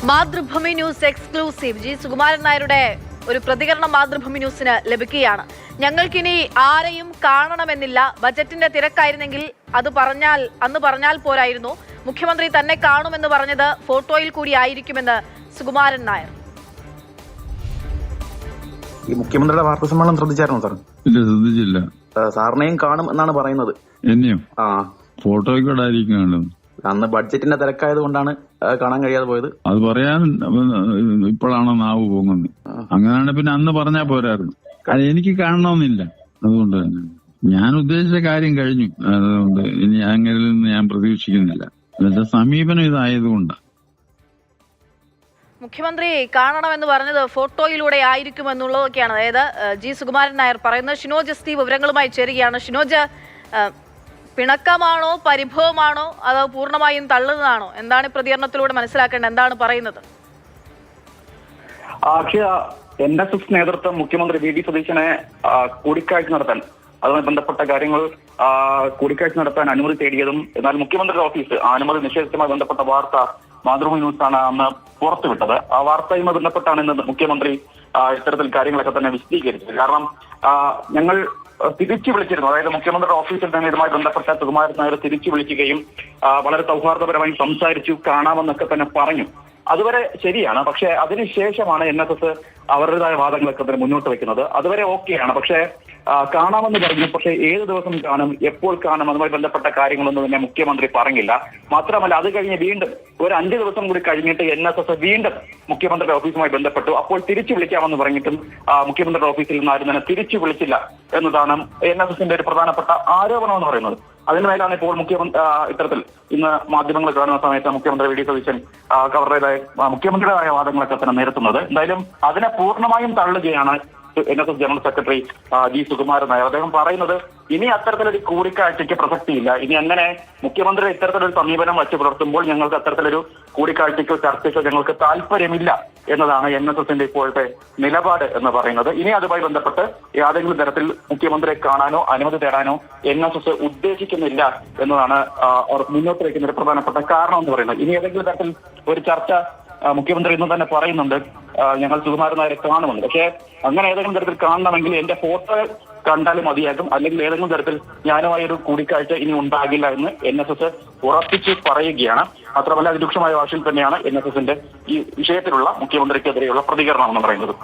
Mathrubhumi news exclusive G Sukumaran നായരുടെ ഒരു പ്രതികരണം മാതൃഭൂമി ന്യൂസിന് ലഭിക്കുകയാണ്. ഞങ്ങൾക്കിനി ആരെയും കാണണമെന്നില്ല. ബജറ്റിന്റെ തിരക്കായിരുന്നെങ്കിൽ അന്ന് പറഞ്ഞാൽ പോരായിരുന്നു. മുഖ്യമന്ത്രി തന്നെ കാണുമെന്ന് പറഞ്ഞത് ഫോട്ടോയിൽ കൂടി ആയിരിക്കുമെന്ന് സുകുമാരൻ നായർ. ഈ മുഖ്യമന്ത്രിയുടെ വാർത്താ സമ്മേളനം ശ്രദ്ധിച്ചായിരുന്നോ സാർ? ഇല്ല, ശ്രദ്ധിച്ചില്ല. സാറിനെയും കാണും എന്നാണ് പറയുന്നത്. എന്നെയോ? ആ, ഫോട്ടോയ്ക്കൂടെ ആയിരിക്കും കാണും. അന്ന് ബഡ്ജറ്റിന്റെ തിരക്കായത് കൊണ്ടാണ് കാണാൻ കഴിയാതെ പോയത്. അത് പറയാൻ ഇപ്പോഴാണോ നാവ് പോകുന്നത്? അങ്ങനെയാണ് പിന്നെ അന്ന് പറഞ്ഞാൽ പോരായിരുന്നു. അത് എനിക്ക് കാണണമെന്നില്ല. അതുകൊണ്ട് തന്നെ ഞാൻ ഉദ്ദേശിച്ച കാര്യം കഴിഞ്ഞു. അതുകൊണ്ട് ഇനി അങ്ങനെ ഞാൻ പ്രതീക്ഷിക്കുന്നില്ല. എന്നുവെച്ചാൽ സമീപനം ഇതായതുകൊണ്ടാണ്. മുഖ്യമന്ത്രി കാണണമെന്ന് പറഞ്ഞത് ഫോട്ടോയിലൂടെ ആയിരിക്കുമെന്നുള്ളതൊക്കെയാണ് അതായത് ജി സുകുമാരൻ നായർ പറയുന്നത്. ഷിനോജ് എസ് ടി വിവരങ്ങളുമായി ചേരുകയാണ്. ഷിനോജ്, പിണക്കമാണോ, പരിഭവമാണോ, അതോ പൂർണ്ണമായും തള്ളുന്നതാണോ? എന്താണ് പ്രതികരണത്തിലൂടെ മനസ്സിലാക്കേണ്ടത്? എന്താണ് പറയുന്നത്? അക്ഷയ, NSS നേതൃത്വം മുഖ്യമന്ത്രി വി ഡി സതീശനെ കൂടിക്കാഴ്ച നടത്താൻ, അതുമായി ബന്ധപ്പെട്ട കാര്യങ്ങൾ കൂടിക്കാഴ്ച നടത്താൻ അനുമതി തേടിയതും എന്നാൽ മുഖ്യമന്ത്രിയുടെ ഓഫീസ് അനുമതി നിഷേധിച്ചതുമായി ബന്ധപ്പെട്ട വാർത്ത മാതൃഭൂമി ന്യൂസാണ് അന്ന് പുറത്തുവിട്ടത്. ആ വാർത്തയുമായി ബന്ധപ്പെട്ടാണ് ഇന്ന് മുഖ്യമന്ത്രി ഇത്തരത്തിൽ കാര്യങ്ങളൊക്കെ തന്നെ വിശദീകരിച്ചത്. കാരണം ഞങ്ങൾ തിരിച്ചു വിളിച്ചിരുന്നു, അതായത് മുഖ്യമന്ത്രിയുടെ ഓഫീസിൽ തന്നെ ഇതുമായി ബന്ധപ്പെട്ട സുകുമാരൻ നായർ തിരിച്ചു വിളിക്കുകയും വളരെ സൗഹാർദ്ദപരമായി സംസാരിച്ചു, കാണാമെന്നൊക്കെ തന്നെ പറഞ്ഞു. അതുവരെ ശരിയാണ്. പക്ഷെ അതിനുശേഷമാണ് NSS അവരുടേതായ വാദങ്ങളൊക്കെ തന്നെ മുന്നോട്ട് വെക്കുന്നത്. അതുവരെ ഓക്കെയാണ്. പക്ഷെ കാണാമെന്ന് പറഞ്ഞു. പക്ഷെ ഏത് ദിവസം കാണും, എപ്പോൾ കാണും, അതുമായി ബന്ധപ്പെട്ട കാര്യങ്ങളൊന്നും തന്നെ മുഖ്യമന്ത്രി പറഞ്ഞില്ല. മാത്രമല്ല, അത് കഴിഞ്ഞ് വീണ്ടും ഒരു 5 ദിവസം കൂടി കഴിഞ്ഞിട്ട് NSS വീണ്ടും മുഖ്യമന്ത്രിയുടെ ഓഫീസുമായി ബന്ധപ്പെട്ടു. അപ്പോൾ തിരിച്ചു വിളിക്കാമെന്ന് പറഞ്ഞിട്ടും മുഖ്യമന്ത്രിയുടെ ഓഫീസിൽ നിന്ന് ആരും തന്നെ തിരിച്ചു വിളിച്ചില്ല എന്നതാണ് NSSന്റെ ഒരു പ്രധാനപ്പെട്ട ആരോപണം എന്ന് പറയുന്നത്. അതിനുമേലാണ് ഇപ്പോൾ ഇത്തരത്തിൽ ഇന്ന് മാധ്യമങ്ങൾ കാണുന്ന സമയത്ത് മുഖ്യമന്ത്രി വി ഡി സതീശൻ മുഖ്യമന്ത്രിയുടേതായ വാദങ്ങളൊക്കെ തന്നെ നിരത്തുന്നത്. എന്തായാലും അതിനെ പൂർണ്ണമായും തള്ളുകയാണ് NSS general secretary G Sukumaran Nair. അദ്ദേഹം പറയുന്നത് ഇനി അത്തരത്തിലൊരു കൂടിക്കാഴ്ചയ്ക്ക് പ്രസക്തിയില്ല. ഇനി അങ്ങനെ മുഖ്യമന്ത്രി ഇത്തരത്തിലൊരു സമീപനം വച്ച് പുലർത്തുമ്പോൾ ഞങ്ങൾക്ക് അത്തരത്തിലൊരു കൂടിക്കാഴ്ചയ്ക്കോ ചർച്ചയ്ക്കോ ഞങ്ങൾക്ക് താല്പര്യമില്ല എന്നതാണ് NSSന്റെ ഇപ്പോഴത്തെ നിലപാട് എന്ന് പറയുന്നത്. ഇനി അതുമായി ബന്ധപ്പെട്ട് ഏതെങ്കിലും തരത്തിൽ മുഖ്യമന്ത്രിയെ കാണാനോ അനുമതി തേടാനോ NSS ഉദ്ദേശിക്കുന്നില്ല എന്നതാണ് അവർ മുന്നോട്ട് വയ്ക്കുന്ന ഒരു പ്രധാനപ്പെട്ട കാരണം എന്ന് പറയുന്നത്. ഇനി ഏതെങ്കിലും തരത്തിൽ ഒരു ചർച്ച മുഖ്യമന്ത്രി ഇന്ന് തന്നെ പറയുന്നുണ്ട്, ഞങ്ങൾ സുകുമാരൻ നായരെ കാണുമെന്ന്. പക്ഷേ അങ്ങനെ ഏതെങ്കിലും തരത്തിൽ കാണണമെങ്കിൽ എന്റെ ഫോട്ടോ കണ്ടാലും മതിയാകും, അല്ലെങ്കിൽ ഏതെങ്കിലും തരത്തിൽ ഞാനുമായി ഒരു കൂടിക്കാഴ്ച ഇനി ഉണ്ടാകില്ല എന്ന് NSS ഉറപ്പിച്ച് പറയുകയാണ്. മാത്രമല്ല, അതിരൂക്ഷമായ ഭാഷയിൽ തന്നെയാണ് NSSന്റെ ഈ വിഷയത്തിലുള്ള മുഖ്യമന്ത്രിക്കെതിരെയുള്ള പ്രതികരണം എന്ന് പറയുന്നത്.